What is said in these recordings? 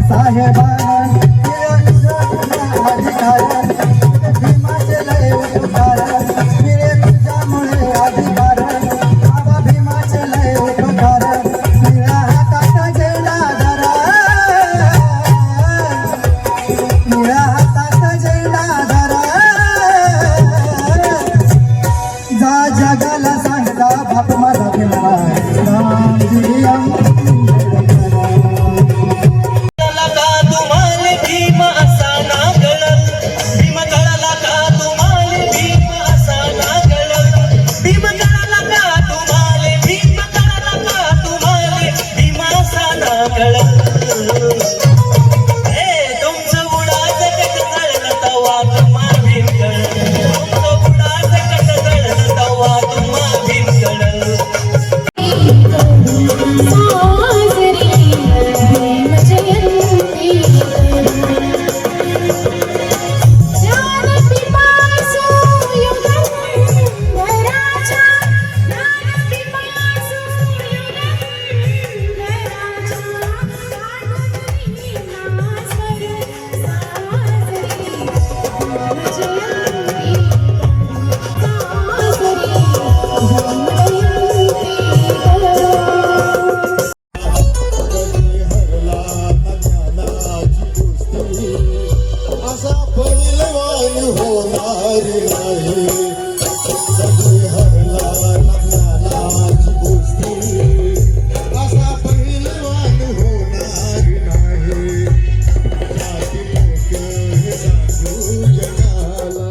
बाबासाहेबांना पैलवान होणार नाही सगळे हरला ज्ञानाची गोष्टी असा पैलवान होणार नाही जाती लोक हे सांगू जगाला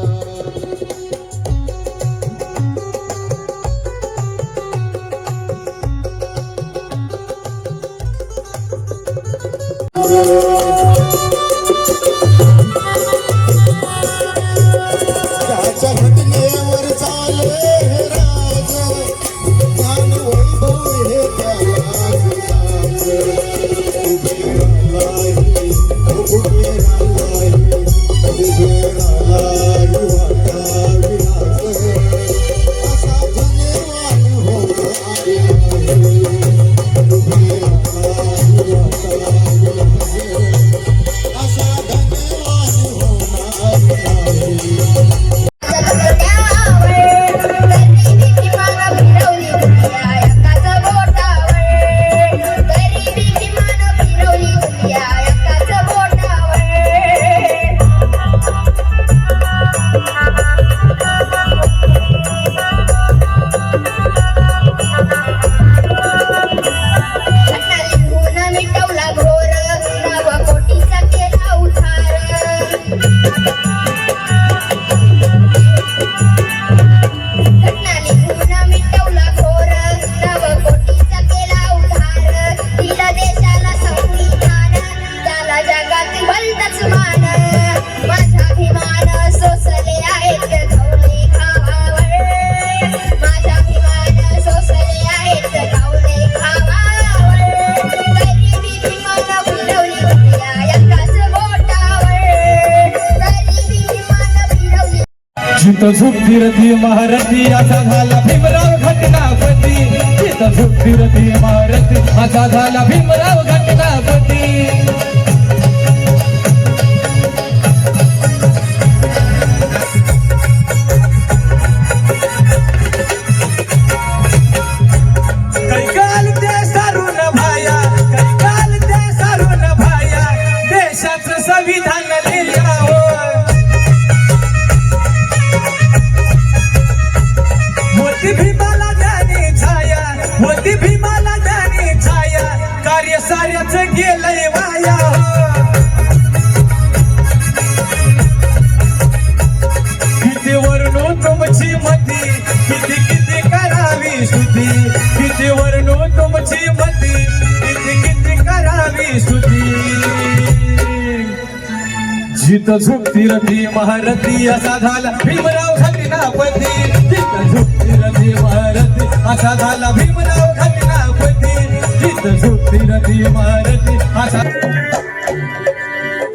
त्याच्या घटनेवर चाले हे राज ज्ञान वैभव हे त्यालाच साज उभे राहिलाही वाटा विलास असा धन्यवान होणार नाही उभे राहिलाही वाटा विलास असा धन्यवान होणार नाही जिथं झुकती रती महारथी असा झाला भीमराव घटनापती जिथं झुकती रती महारथी असा झाला भीमराव घटनापती कैकाल ते सारून भाया कैकाल ते सारून भाया देशाचं संविधान लिहिल्यावर होती भीमाला त्याने छाया होती भीमाला त्याने छाया कार्य साऱ्याच गेलंय वाया किती वर्णू तुमची मती किती किती करावी स्तुती किती वर्णू तुमची मती किती किती करावी स्तुती जिथं झुकती रती महारथी असा झाला भीमराव घटनापती जिथं झुकती रती महारथी असा झाला भीमराव घटनापती जिथं झुकती रती महारथी असा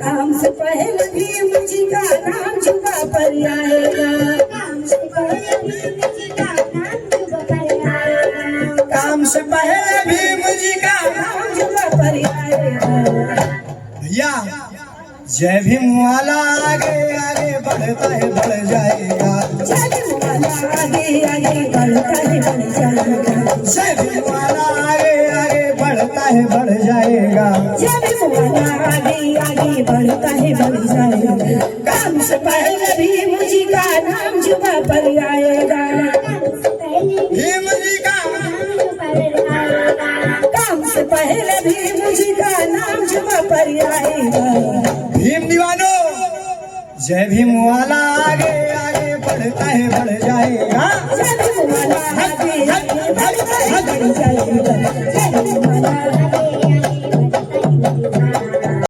काम से पहले भीम जी का नाम जुबा पर आएगा काम से पहले भीम जी का नाम जुबा पर आएगा काम से पहले भीम जी का नाम जुबा पर आएगा भैया जय भीम वाला आगे आगे बढ़ता है बढ़ जाएगा जय भीम वाला आगे आगे बढ़ता है बढ़ जाएगा जय भीम वाला आगे आगे बढ़ता है बढ़ जाएगा जय भीम वाला आगे आगे बढ़ता है बढ़ जाएगा काम से पहले भीम जी का नाम जुबा पर आएगा भीम जी का काम से पहले भीम जी का नाम जुबा पर आएगा भीम दीवानो जय भीम वाला आगे आगे बढ़ता है बढ़ जाएगा जय भीम वाला आगे आगे बढ़ता है बढ़ जाएगा